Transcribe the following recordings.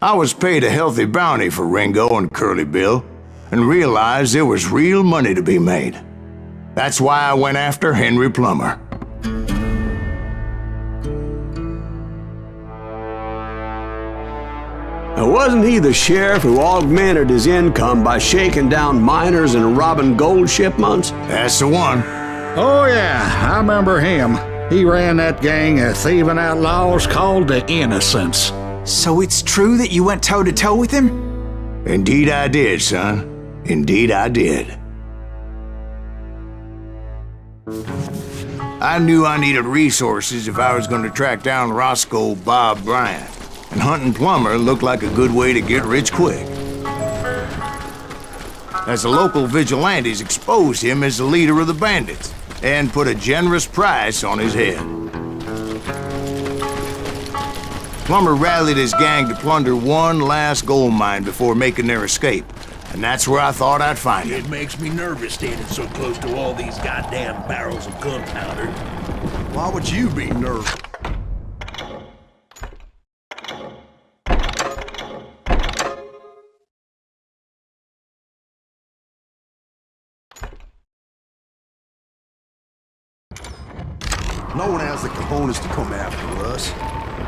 I was paid a healthy bounty for Ringo and Curly Bill, and realized there was real money to be made. That's why I went after Henry Plummer. Now, wasn't he the sheriff who augmented his income by shaking down miners and robbing gold shipments? That's the one. Oh yeah, I remember him. He ran that gang of thieving outlaws called the Innocents. So it's true that you went toe-to-toe with him? Indeed I did, son. Indeed I did. I knew I needed resources if I was going to track down Roscoe Bob Bryant, and hunting Plummer looked like a good way to get rich quick. As the local vigilantes exposed him as the leader of the bandits, and put a generous price on his head. Plummer rallied his gang to plunder one last gold mine before making their escape, and that's where I thought I'd find him. It makes me nervous standing so close to all these goddamn barrels of gunpowder. Why would you be nervous? No one has the cojones to come after us.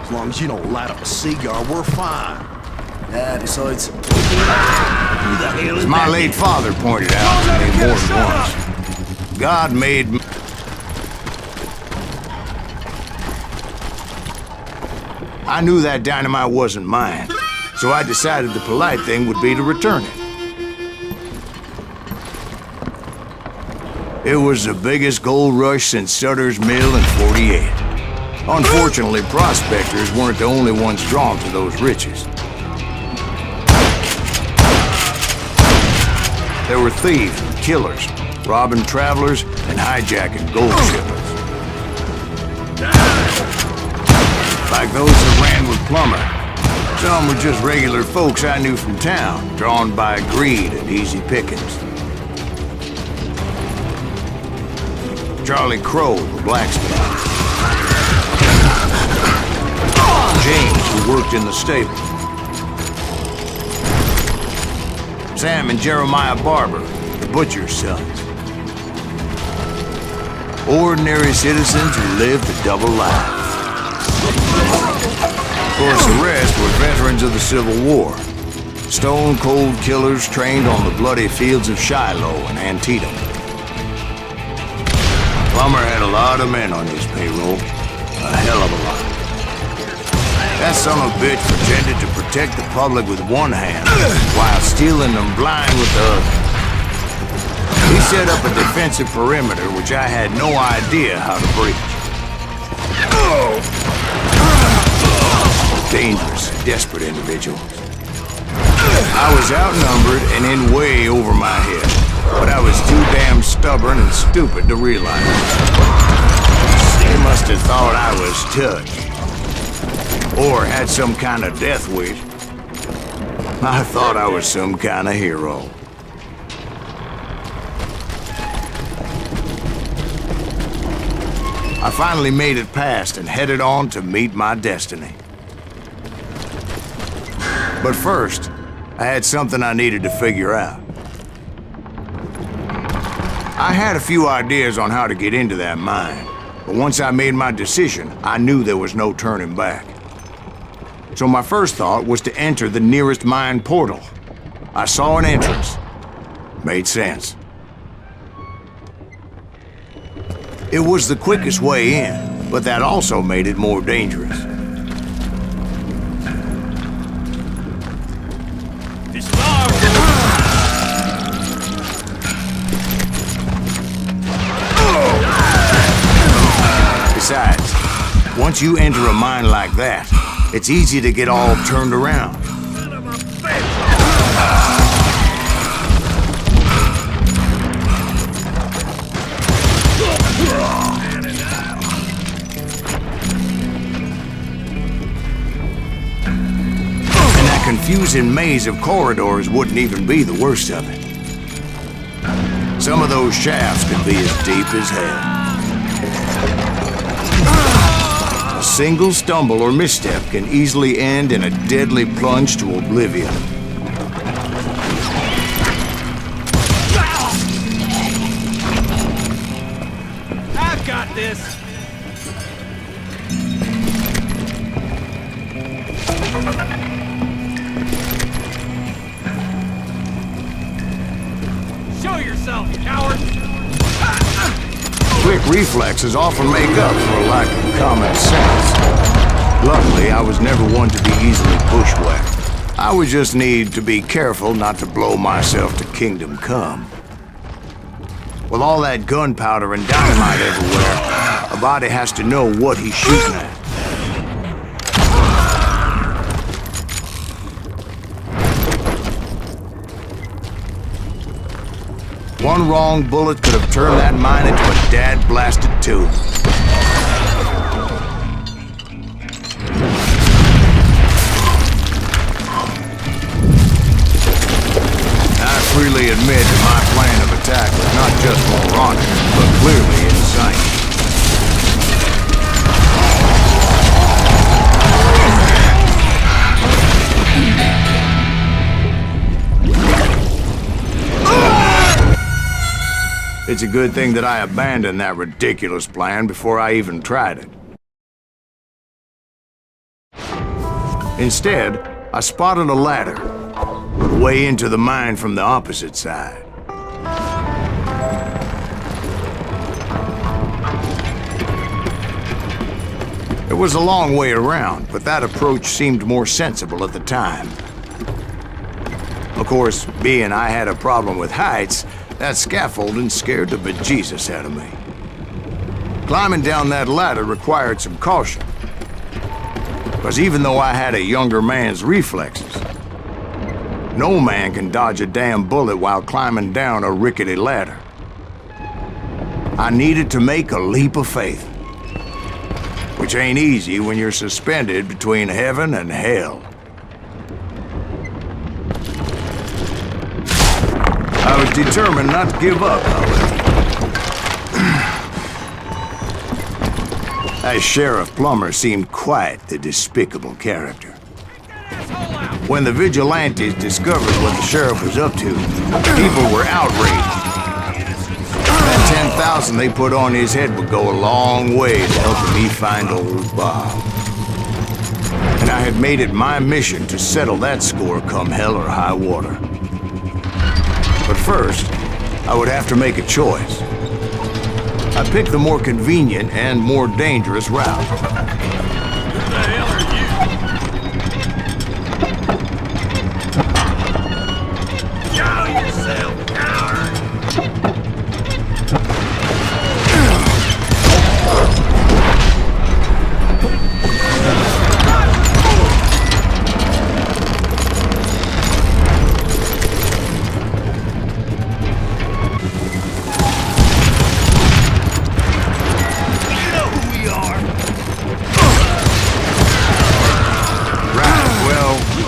As long as you don't light up a cigar, we're fine. Besides, who the hell is As my that? late father pointed out to me more than once, God made me. I knew that dynamite wasn't mine, so I decided the polite thing would be to return it. It was the biggest gold rush since Sutter's Mill in '48. Unfortunately, prospectors weren't the only ones drawn to those riches. There were thieves and killers, robbing travelers and hijacking gold shipments. Like those that ran with Plummer. Some were just regular folks I knew from town, drawn by greed and easy pickings. Charlie Crow, the blacksmith. James, who worked in the stable. Sam and Jeremiah Barber, the butcher's sons. Ordinary citizens who lived a double life. Of course, the rest were veterans of the Civil War. Stone-cold killers trained on the bloody fields of Shiloh and Antietam. Plummer had a lot of men on his payroll. A hell of a lot. That son of a bitch pretended to protect the public with one hand, while stealing them blind with the other. He set up a defensive perimeter, which I had no idea how to breach. Dangerous, desperate individual. I was outnumbered and in way over my head, but I was too damn stubborn and stupid to realize it. They must have thought I was touched. Or had some kind of death wish. I thought I was some kind of hero. I finally made it past and headed on to meet my destiny. But first, I had something I needed to figure out. I had a few ideas on how to get into that mine, but once I made my decision, I knew there was no turning back. So my first thought was to enter the nearest mine portal. I saw an entrance. Made sense. It was the quickest way in, but that also made it more dangerous. Besides, once you enter a mine like that, it's easy to get all turned around. And that confusing maze of corridors wouldn't even be the worst of it. Some of those shafts could be as deep as hell. A single stumble or misstep can easily end in a deadly plunge to oblivion. I've got this. Show yourself, coward! Quick reflexes often make up for a lack of common sense. Luckily, I was never one to be easily bushwhacked. I would just need to be careful not to blow myself to kingdom come. With all that gunpowder and dynamite everywhere, a body has to know what he's shooting at. One wrong bullet could have turned that mine into a dad-blasted tomb. I freely admit that my plan of attack was not just moronic, but clearly insane. It's a good thing that I abandoned that ridiculous plan before I even tried it. Instead, I spotted a ladder, the way into the mine from the opposite side. It was a long way around, but that approach seemed more sensible at the time. Of course, being I had a problem with heights, that scaffolding scared the bejesus out of me. Climbing down that ladder required some caution. Because even though I had a younger man's reflexes, no man can dodge a damn bullet while climbing down a rickety ladder. I needed to make a leap of faith, which ain't easy when you're suspended between heaven and hell. I was determined not to give up, however. That Sheriff Plummer seemed quite the despicable character. When the vigilantes discovered what the sheriff was up to, people were outraged. That 10,000 they put on his head would go a long way to helping me find old Bob. And I had made it my mission to settle that score come hell or high water. But first, I would have to make a choice. I picked the more convenient and more dangerous route. Who the hell are you? Show yourself, coward!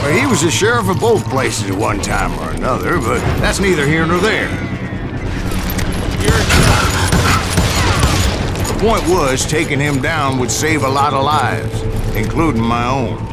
He was the sheriff of both places at one time or another, but that's neither here nor there. The point was, taking him down would save a lot of lives, including my own.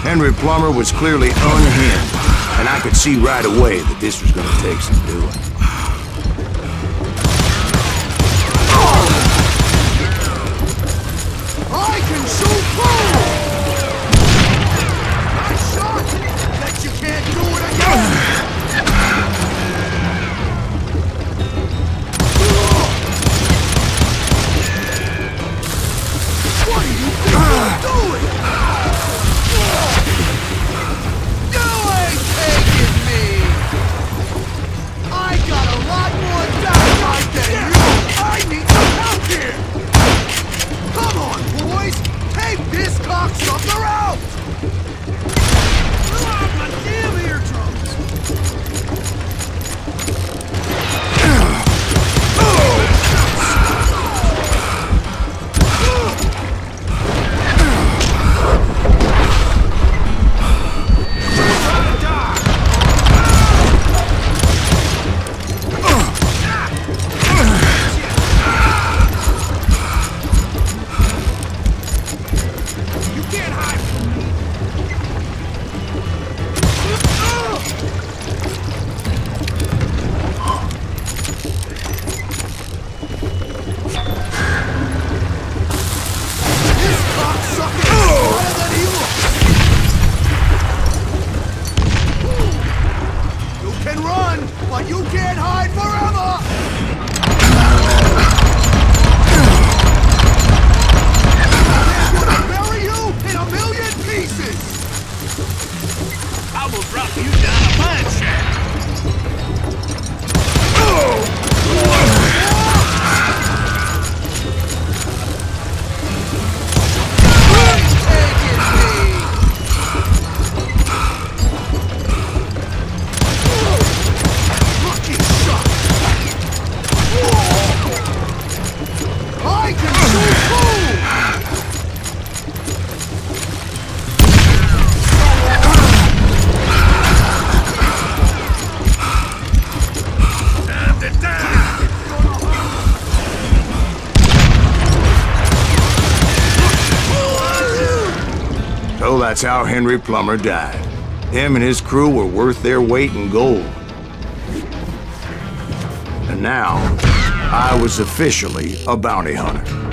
Henry Plummer was clearly unhinged, and I could see right away that this was going to take some doing. I can shoot through! Nice shot! Bet you can't do it again! What do you think you're doing? but you can't hide forever! They're gonna bury you in a million pieces! I will drop you down a mine shaft. I can shoot too! Time to die. So that's how Henry Plummer died. Him and his crew were worth their weight in gold. And now, I was officially a bounty hunter.